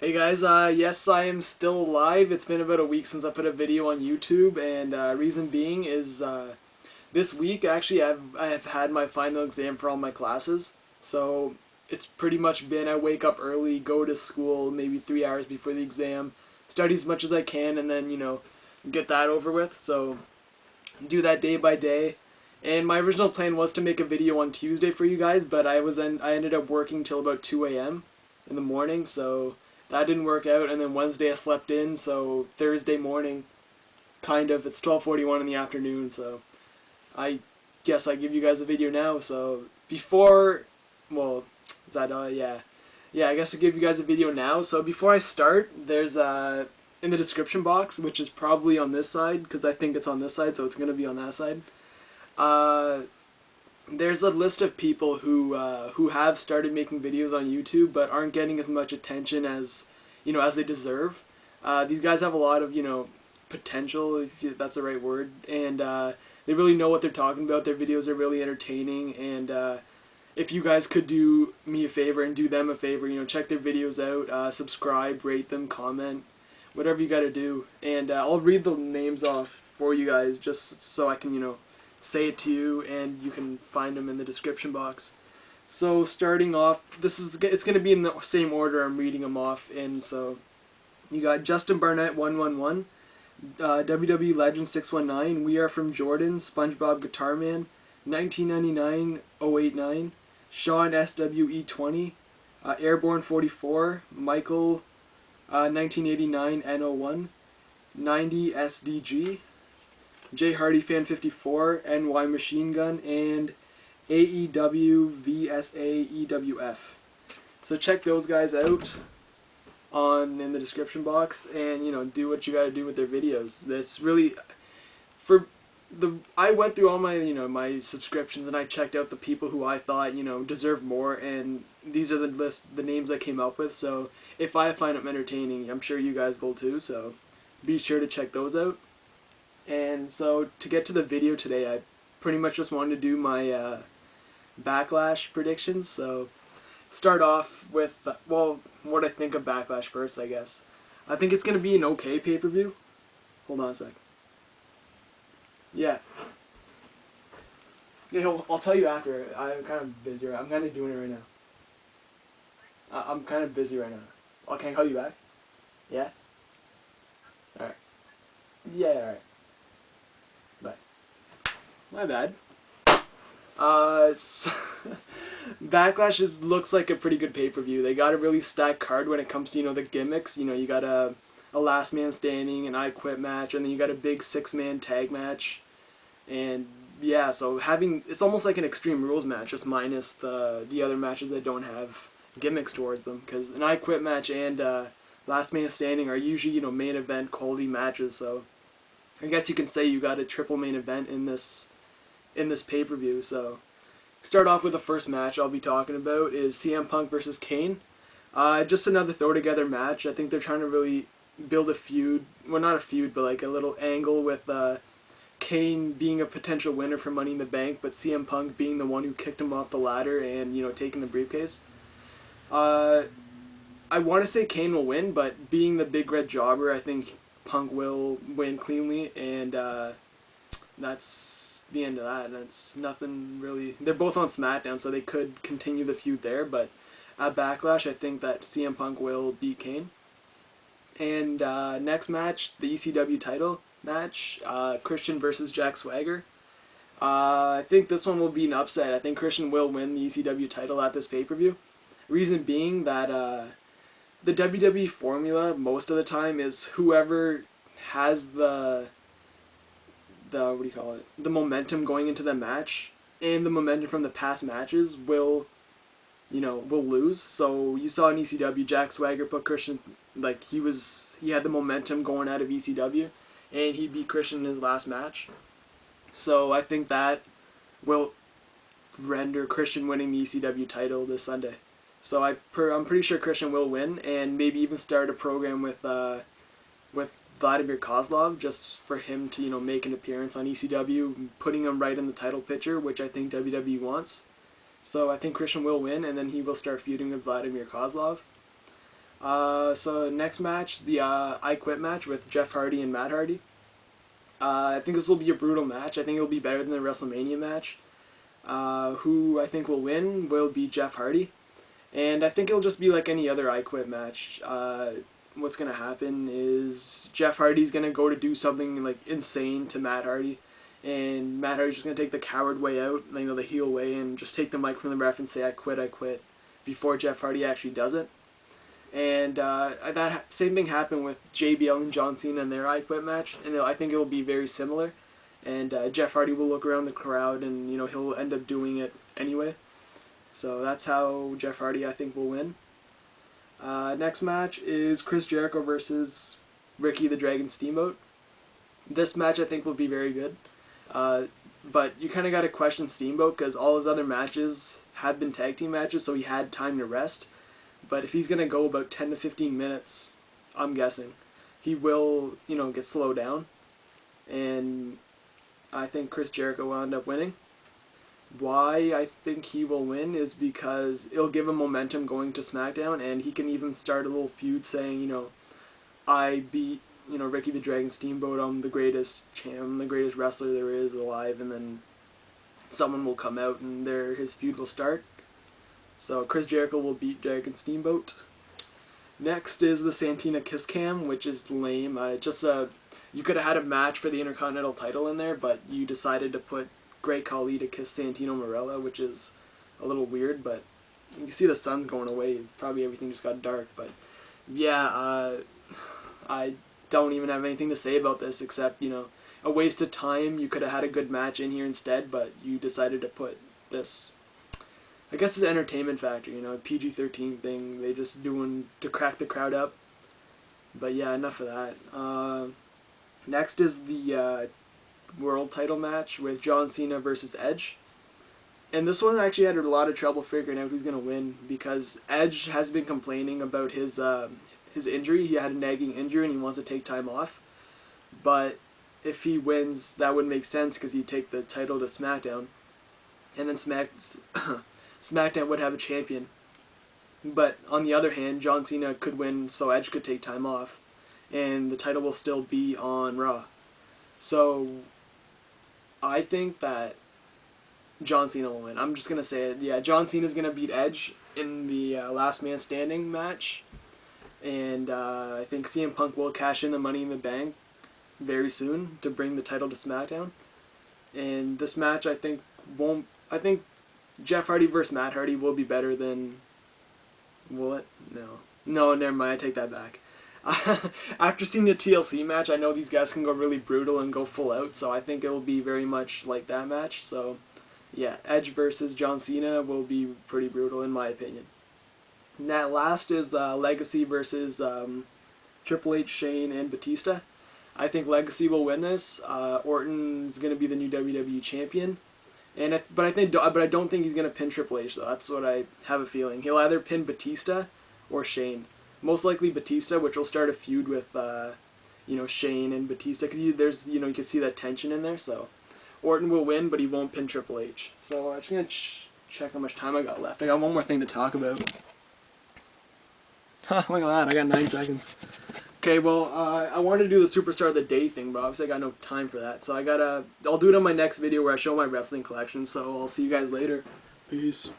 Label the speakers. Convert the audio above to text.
Speaker 1: Hey guys, yes, I am still alive. It's been about a week since I put a video on YouTube, and reason being is this week actually I have had my final exam for all my classes. So it's pretty much been I wake up early, go to school maybe 3 hours before the exam, study as much as I can, and then get that over with. So do that day by day. And my original plan was to make a video on Tuesday for you guys, but I ended up working till about 2 a.m. in the morning, so that didn't work out. And then Wednesday I slept in, so Thursday morning, kind of, it's 12:41 in the afternoon, so I guess I give you guys a video now. So before, well, is that yeah, I guess I give you guys a video now. So before I start, there's in the description box, which is probably on this side because I think it's on this side, so it's gonna be on that side. Uh, there's a list of people who have started making videos on YouTube but aren't getting as much attention as as they deserve. These guys have a lot of potential, if that's the right word, and they really know what they're talking about. Their videos are really entertaining, and if you guys could do me a favor and do them a favor, check their videos out, subscribe, rate them, comment, whatever you gotta do, and I'll read the names off for you guys just so I can say it to you, and you can find them in the description box. So starting off, it's going to be in the same order I'm reading them off in. So you got Justin Barnett 111, WWE Legend 619, We Are From Jordan, SpongeBob Guitar Man, 1999 089, Sean SWE 20, Airborne 44, Michael 1989 N01, 90 SDG, J Hardy Fan 54, NY Machine Gun, and AEW VSA EWF. So check those guys out in the description box, and do what you gotta do with their videos. That's really I went through all my my subscriptions, and I checked out the people who I thought deserve more, and these are the names I came up with. So if I find them entertaining, I'm sure you guys will too. So be sure to check those out. And so to get to the video today, I pretty much just wanted to do my Backlash predictions. So start off with, well, what I think of Backlash first, I guess. I think it's going to be an okay pay-per-view. Hold on a sec. Yeah. Yeah, I'll tell you after. I'm kind of busy. I'm kind of doing it right now. I'm kind of busy right now. Oh, can I call you back? Yeah? Alright. Yeah, alright. Bye. My bad. So Backlash looks like a pretty good pay-per-view. They got a really stacked card when it comes to the gimmicks. You got a last man standing, an I Quit match, and then you got a big 6-man tag match. And yeah, so it's almost like an Extreme Rules match, just minus the other matches that don't have gimmicks towards them. Because an I Quit match and last man standing are usually main event quality matches. So I guess you can say you got a triple main event in this pay-per-view. So start off with the first match I'll be talking about is CM Punk versus Kane. Just another throw together match. I think they're trying to really build a feud. Well, not a feud, but like a little angle with Kane being a potential winner for Money in the Bank, but CM Punk being the one who kicked him off the ladder and taking the briefcase. I want to say Kane will win, but being the big red jobber, I think Punk will win cleanly, and that's the end of that. That's nothing really. They're both on SmackDown, so they could continue the feud there, but at Backlash, I think that CM Punk will beat Kane. And next match, the ECW title match, Christian versus Jack Swagger. I think this one will be an upset. I think Christian will win the ECW title at this pay-per-view. Reason being that the WWE formula most of the time is whoever has the what do you call it? The momentum going into the match, and the momentum from the past matches will lose. So you saw in ECW, Jack Swagger put Christian, like he had the momentum going out of ECW, and he beat Christian in his last match. So I think that will render Christian winning the ECW title this Sunday. So I'm pretty sure Christian will win, and maybe even start a program with Vladimir Kozlov, just for him to make an appearance on ECW, putting him right in the title picture, which I think WWE wants. So I think Christian will win, and then he will start feuding with Vladimir Kozlov. So next match, the I Quit match with Jeff Hardy and Matt Hardy. I think this will be a brutal match. I think it'll be better than the WrestleMania match. Who I think will win will be Jeff Hardy. And I think it'll just be like any other I Quit match. What's going to happen is Jeff Hardy's going to go to do something like insane to Matt Hardy. And Matt Hardy's just going to take the coward way out, you know, the heel way, and just take the mic from the ref and say, I quit, before Jeff Hardy actually does it. And that same thing happened with JBL and John Cena in their I Quit match, and I think it will be very similar. And Jeff Hardy will look around the crowd, and you know he'll end up doing it anyway. So that's how Jeff Hardy, I think, will win. Next match is Chris Jericho versus Ricky the Dragon Steamboat. This match I think will be very good. But you kind of got to question Steamboat because all his other matches had been tag team matches, so he had time to rest. But if he's going to go about 10 to 15 minutes, I'm guessing, he will, you know, get slowed down. And I think Chris Jericho will end up winning. Why I think he will win is because it'll give him momentum going to SmackDown, and he can even start a little feud saying, you know, I beat, you know, Ricky the Dragon Steamboat, I'm the greatest wrestler there is alive, and then someone will come out and his feud will start. So Chris Jericho will beat Dragon Steamboat. Next is the Santina Kiss Cam, which is lame. You could have had a match for the Intercontinental title in there, but you decided to put Great Khali to kiss Santino Marella, which is a little weird, but you can see the sun's going away. Probably everything just got dark, but yeah, I don't even have anything to say about this except, you know, a waste of time. You could have had a good match in here instead, but you decided to put this. I guess it's an entertainment factor, you know, PG-13 thing. They just doing to crack the crowd up. But yeah, enough of that. Next is the world title match with John Cena versus Edge. And this one actually had a lot of trouble figuring out who's going to win because Edge has been complaining about his injury. He had a nagging injury and he wants to take time off. But if he wins, that would make sense because he'd take the title to SmackDown. And then SmackDown would have a champion. But on the other hand, John Cena could win so Edge could take time off. And the title will still be on Raw. So I think that John Cena will win. I'm just going to say it. Yeah, John Cena's going to beat Edge in the Last Man Standing match. And I think CM Punk will cash in the Money in the Bank very soon to bring the title to SmackDown. And this match I think Jeff Hardy versus Matt Hardy will be better than... Will it? No. No, never mind. I take that back. After seeing the TLC match, I know these guys can go really brutal and go full out, so I think it will be very much like that match. So, yeah, Edge versus John Cena will be pretty brutal in my opinion. And that last is Legacy versus Triple H, Shane, and Batista. I think Legacy will win this. Orton's going to be the new WWE champion. But I don't think he's going to pin Triple H, though. That's what I have a feeling. He'll either pin Batista or Shane. Most likely Batista, which will start a feud with, you know, Shane and Batista, because you can see that tension in there. So Orton will win, but he won't pin Triple H. So I'm just gonna check how much time I got left. I got one more thing to talk about. Look at that! I got 9 seconds. Okay, well, I wanted to do the Superstar of the Day thing, but obviously I got no time for that. So I'll do it on my next video where I show my wrestling collection. So I'll see you guys later. Peace.